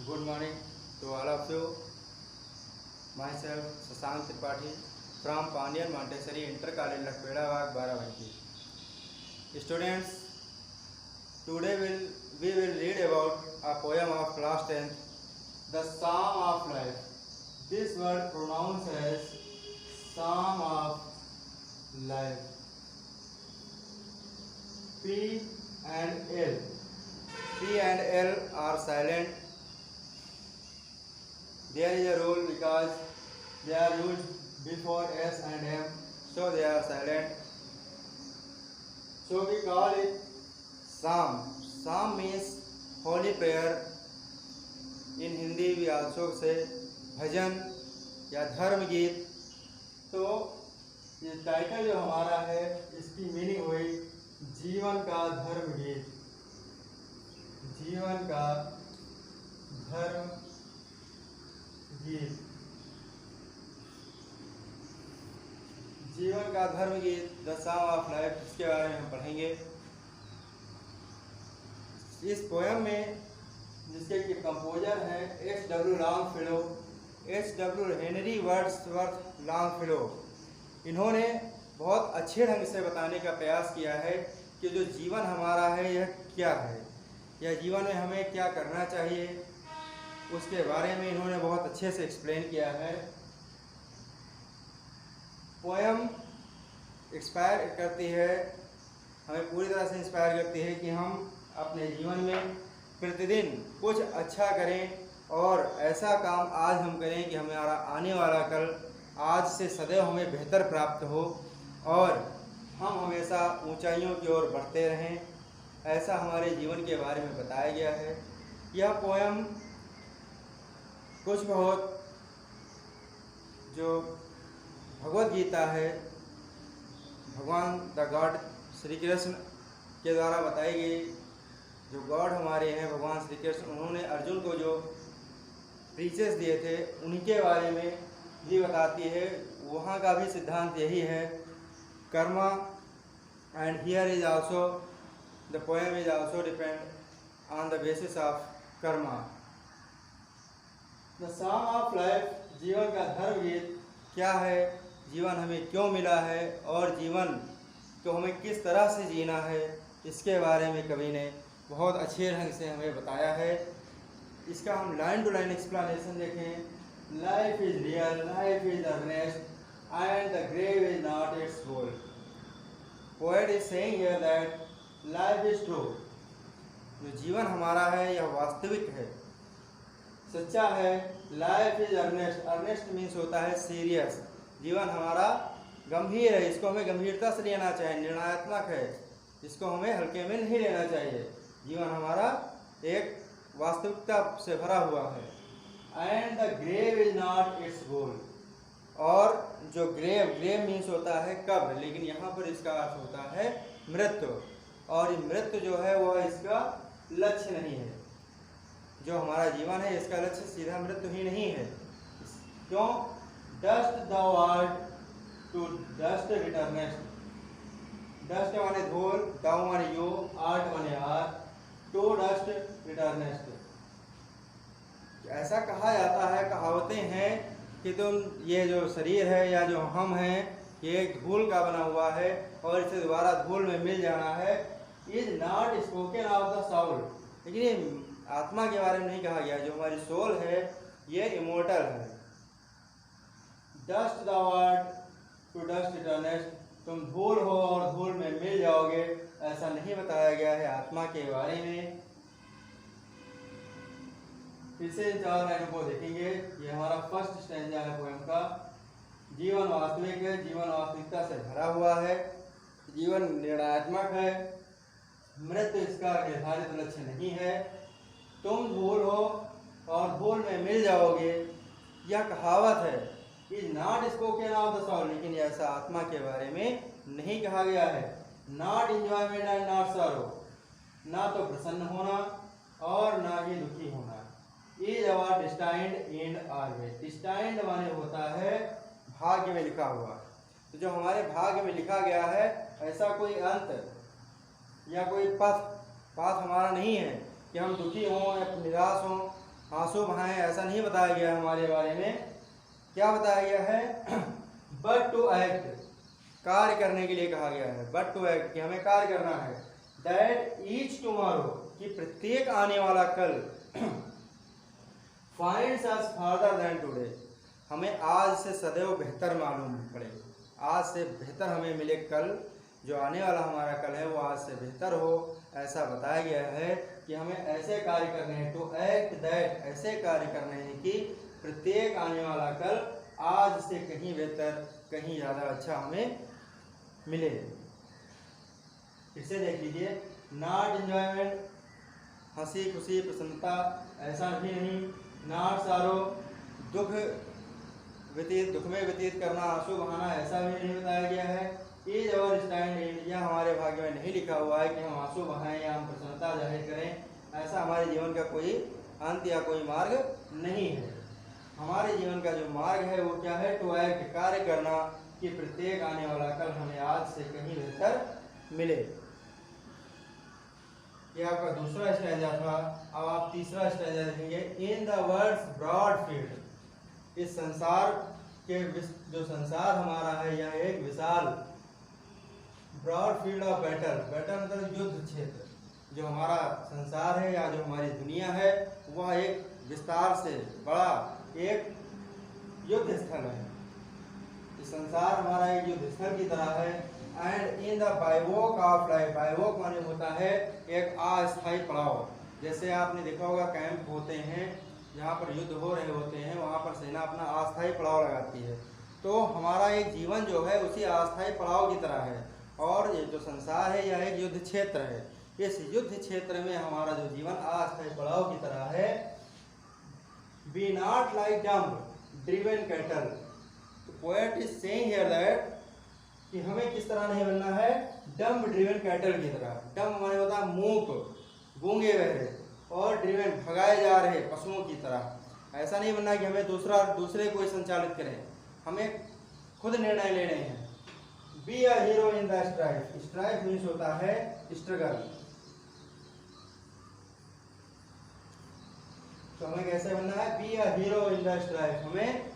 Good morning to all of you. Myself Sasank Tripathi from Pandian Montessori Inter College Lakpeda Wag Barabanki. Students, today we will read about a poem of class 10th, The Psalm of Life. This word pronounced as Psalm of Life. P and L. P and L are silent. There is a rule because they are used before S and M, so they are silent. So we call it Psalm. Psalm means holy prayer. In Hindi we also say भजन या धर्म गीत. तो ये title जो हमारा है इसकी meaning हुई जीवन का धर्म गीत. जीवन का धर्म गीत. जीवन का धर्म गीत द सॉन्ग ऑफ लाइफ, इसके बारे में हम पढ़ेंगे. इस पोएम में जिसके कि कंपोजर हैं H.W. Longfellow, H.W. Henry Wordsworth Longfellow. इन्होंने बहुत अच्छे ढंग से बताने का प्रयास किया है कि जो जीवन हमारा है यह क्या है, या जीवन में हमें क्या करना चाहिए, उसके बारे में इन्होंने बहुत अच्छे से एक्सप्लेन किया है. पोएम इंस्पायर करती है, हमें पूरी तरह से इंस्पायर करती है कि हम अपने जीवन में प्रतिदिन कुछ अच्छा करें और ऐसा काम आज हम करें कि हमारा आने वाला कल आज से सदैव हमें बेहतर प्राप्त हो और हम हमेशा ऊंचाइयों की ओर बढ़ते रहें. ऐसा हमारे जीवन के बारे में बताया गया है. यह पोएम कुछ बहुत जो भगवत गीता है, भगवान द गॉड श्री कृष्ण के द्वारा बताई गई. जो गॉड हमारे हैं भगवान श्री कृष्ण, उन्होंने अर्जुन को जो प्रीचेस दिए थे उन्हीं के बारे में भी बताती है. वहाँ का भी सिद्धांत यही है, Karma. And here is also the poem is also depend on the basis of Karma. The song of life, जीवन का धर्म गीत क्या है, जीवन हमें क्यों मिला है और जीवन को हमें किस तरह से जीना है, इसके बारे में कवि ने बहुत अच्छे ढंग से हमें बताया है. इसका हम लाइन टू लाइन एक्सप्लेनेशन देखें. Life is real, life is earnest and the grave is not its goal. Poet is saying here that life is true. जो जीवन हमारा है यह वास्तविक है, सच्चा है. Life is earnest, earnest means होता है सीरियस. जीवन हमारा गंभीर है, इसको हमें गंभीरता से लेना चाहिए. निर्णयात्मक है, इसको हमें हल्के में नहीं लेना चाहिए. जीवन हमारा एक वास्तविकता से भरा हुआ है. And the grave is not its goal. और जो ग्रेव मीन्स होता है कब्र, लेकिन यहाँ पर इसका अर्थ होता है मृत्यु. और मृत्यु जो है वह इसका लक्ष्य नहीं है. जो हमारा जीवन है इसका लक्ष्य सीधा मृत्यु ही नहीं है. क्यों? Dust thou art, to dust returnest. Dust माने धूल, डाउ माने यू, आर्ट माने आर, टू डस्ट रिटर्नेस्ट. ऐसा कहा जाता है, कहावतें हैं कि तुम ये जो शरीर है या जो हम हैं ये धूल का बना हुआ है और इसे दोबारा धूल में मिल जाना है. Is not spoken of the soul. लेकिन ये आत्मा के बारे में नहीं कहा गया. जो हमारी सोल है ये इमोर्टल है. Dust thou art, to dust returnest. तुम धूल हो और धूल में मिल जाओगे, ऐसा नहीं बताया गया है आत्मा के बारे में. फिर से इन 4 लाइनों को देखेंगे. ये हमारा फर्स्ट स्टैंजा है पोएम का. जीवन वास्तविक है, जीवन वास्तविकता से भरा हुआ है, जीवन निर्णयात्मक है, मृत्यु इसका निर्धारित लक्ष्य नहीं है. तुम धूल हो और धूल में मिल जाओगे, यह कहावत है. Is not spoken of the soul. लेकिन ऐसा आत्मा के बारे में नहीं कहा गया है. Not enjoyment and not sorrow. ना तो प्रसन्न होना और ना ही दुखी होना. Is our destined and always. Destined माने होता है भाग्य में लिखा हुआ. तो जो हमारे भाग्य में लिखा गया है ऐसा कोई अंत या कोई पथ हमारा नहीं है कि हम दुखी हों या निराश हों आंसू बहाएं, ऐसा नहीं बताया गया हमारे बारे में। क्या बताया गया है? बट टू एक्ट, कार्य करने के लिए कहा गया है। बट टू एक्ट, कि हमें कार्य करना है। दैट ईच टुमारो, कि प्रत्येक आने वाला कल। फाइंड्स अस फार्दर देन टुडे, हमें आज से सदैव बेहतर मालूम पड़े, आज से बेहतर हमें मिले कल, जो आने वाला हमारा कल है वो आज से बेहतर हो, ऐसा बताया गया है कि हमें ऐसे कार्य करने हैं। टू एक्ट दैट, ऐसे कार्य करने हैं कि प्रत्येक आने वाला कल आज से कहीं बेहतर, कहीं ज़्यादा अच्छा हमें मिले। इसे देख लीजिए, नॉट एंजॉयमेंट, हंसी खुशी प्रसन्नता, ऐसा भी नहीं। नॉट सारो, दुख में व्यतीत करना, आंसू बहाना, ऐसा भी नहीं बताया गया है। इज और स्टैंड इन, यह हमारे भाग्य में नहीं लिखा हुआ है कि हम आंसू बहाएं या हम प्रसन्नता जाहिर करें। ऐसा हमारे जीवन का कोई अंत या कोई मार्ग नहीं है। हमारे जीवन का जो मार्ग है वो क्या है? टू एक्ट, कार्य करना, कि प्रत्येक आने वाला कल हमें आज से कहीं बेहतर मिले। ये आपका दूसरा स्टैंजा था। अब आप तीसरा स्टैंजा देखेंगे। In the words broad field, इस संसार के जो संसार हमारा है यह एक विशाल, broad field of battle, battle मतलब युद्ध क्षेत्र, जो हमारा संसार है या जो हमारी दुनिया है वह एक विस्तार से बड़ा एक युद्ध स्थल है। इस संसार हमारा एक युद्ध स्थल की तरह है। And in the bivouac of life, bivouac माने होता है एक अस्थायी पड़ाव। जैसे आपने देखा होगा कैंप होते हैं जहाँ पर युद्ध हो रहे होते हैं, वहाँ पर सेना अपना अस्थायी पड़ाव लगाती है। तो हमारा एक जीवन जो है उसी अस्थायी पड़ाव की तरह है। और ये जो संसार है यह एक युद्ध क्षेत्र है। इस युद्ध क्षेत्र में हमारा जो जीवन अस्थायी पड़ाव की तरह है। Be not like dumb driven cattle, poet is saying here that कि हमें किस तरह नहीं बनना है? डम्ब ड्रिवन कैटल की तरह। डम्ब माने होता है मूक, गूंगे बहरे, और ड्रिवन भगाए जा रहे पशुओं की तरह। ऐसा नहीं बनना कि हमें दूसरे को संचालित करें, हमें खुद निर्णय लेने हैं। Be a hero in the strife, strife means होता है स्ट्रगल। तो हमें कैसे बनना है? Be a hero in the strife, हमें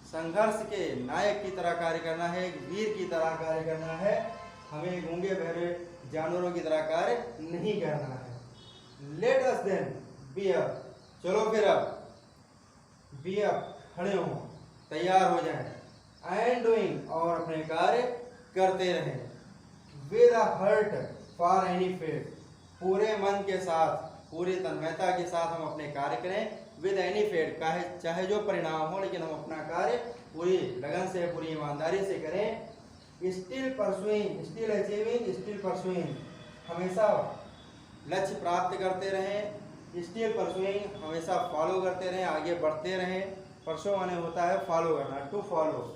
संघर्ष के नायक की तरह कार्य करना है, एक वीर की तरह कार्य करना है। हमें गूंगे बहरे जानवरों की तरह कार्य नहीं करना है। Let us then be up, चलो फिर अब बी अप, खड़े हो, तैयार हो जाएं। एंड डूइंग, और अपने कार्य करते रहें। With a heart for any fate, पूरे मन के साथ, पूरी तन्मयता के साथ हम अपने कार्य करें। विद एनी फेट, चाहे जो परिणाम हो, लेकिन हम अपना कार्य पूरी लगन से, पूरी ईमानदारी से करें। Still pursuing, still achieving, still pursuing, हमेशा लक्ष्य प्राप्त करते रहें। स्टिल परसुइंग, हमेशा फॉलो करते रहें, आगे बढ़ते रहें। परसो माने होता है फॉलो करना, टू फॉलो।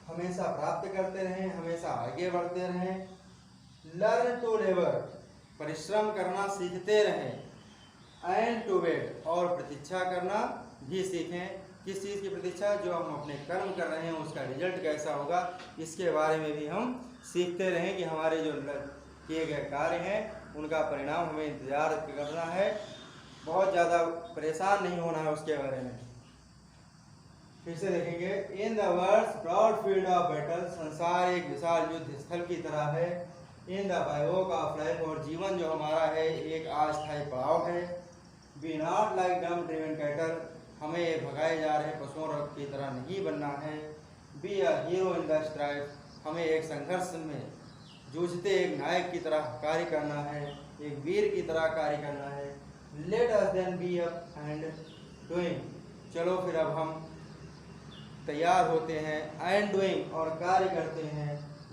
हमेशा प्राप्त करते रहें, हमेशा आगे बढ़ते रहें। लर्न टू लेबर, परिश्रम करना सीखते रहें। एंड टू वेट, और प्रतीक्षा करना भी सीखें। किस चीज़ की प्रतीक्षा? जो हम अपने कर्म कर रहे हैं उसका रिजल्ट कैसा होगा, इसके बारे में भी हम सीखते रहें कि हमारे जो किए गए कार्य हैं उनका परिणाम हमें इंतजार करना है, बहुत ज़्यादा परेशान नहीं होना है उसके बारे में। फिर से देखेंगे। In the words broad field of battle, संसार एक विशाल युद्ध स्थल की तरह है। In the bivouac of life, और जीवन जो हमारा है एक अस्थायी पड़ाव है। Be not like dumb driven cattle, हमें भगाए जा रहे पशुओं की तरह नहीं बनना है। Be a hero in the strife, हमें एक संघर्ष में जूझते एक नायक की तरह कार्य करना है, एक वीर की तरह कार्य करना है। Let us then be up and doing, चलो फिर अब हम तैयार होते हैं। एंड डूइंग, और कार्य करते हैं।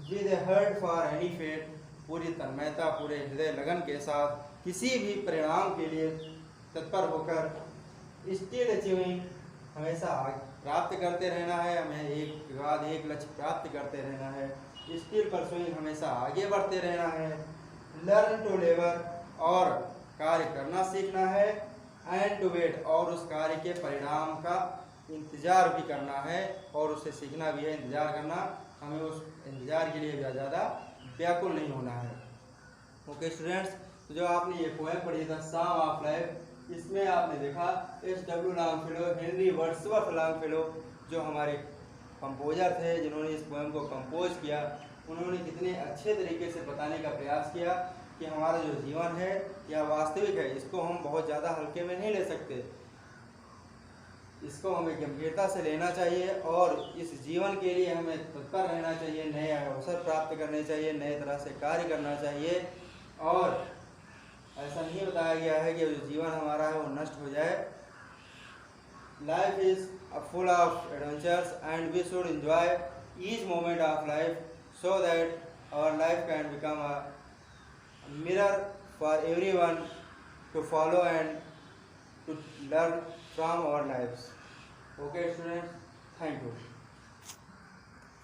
With a heart for any fate, पूरी तन्मयता, पूरे हृदय लगन के साथ किसी भी परिणाम के लिए तत्पर होकर। स्टिल अचीविंग, हमेशा प्राप्त करते रहना है, हमें एक के बाद एक लक्ष्य प्राप्त करते रहना है। स्टिल परसुइंग, हमेशा आगे बढ़ते रहना है। लर्न टू लेबर, और कार्य करना सीखना है। एंड टू वेट, और उस कार्य के परिणाम का इंतजार भी करना है, और उससे सीखना भी है, इंतजार करना। हमें उस इंतजार के लिए ज़्यादा व्याकुल नहीं होना है। ओके स्टूडेंट्स, तो जो आपने ये पोएम पढ़ी था सॉन्ग ऑफ लाइफ, इसमें आपने देखा H.W. Longfellow, Henry Wordsworth Longfellow जो हमारे कंपोजर थे जिन्होंने इस पोएम को कंपोज किया, उन्होंने कितने अच्छे तरीके से बताने का प्रयास किया कि हमारा जो जीवन है या वास्तविक है, इसको हम बहुत ज़्यादा हल्के में नहीं ले सकते, इसको हमें गंभीरता से लेना चाहिए और इस जीवन के लिए हमें तत्पर रहना चाहिए, नए अवसर प्राप्त करने चाहिए, नए तरह से कार्य करना चाहिए। और ऐसा नहीं बताया गया है कि जो जीवन हमारा है वो नष्ट हो जाए। Life is full of adventures and we should enjoy each moment of life so that our life can become a mirror for everyone to follow and to learn from our lives. Okay students, thank you.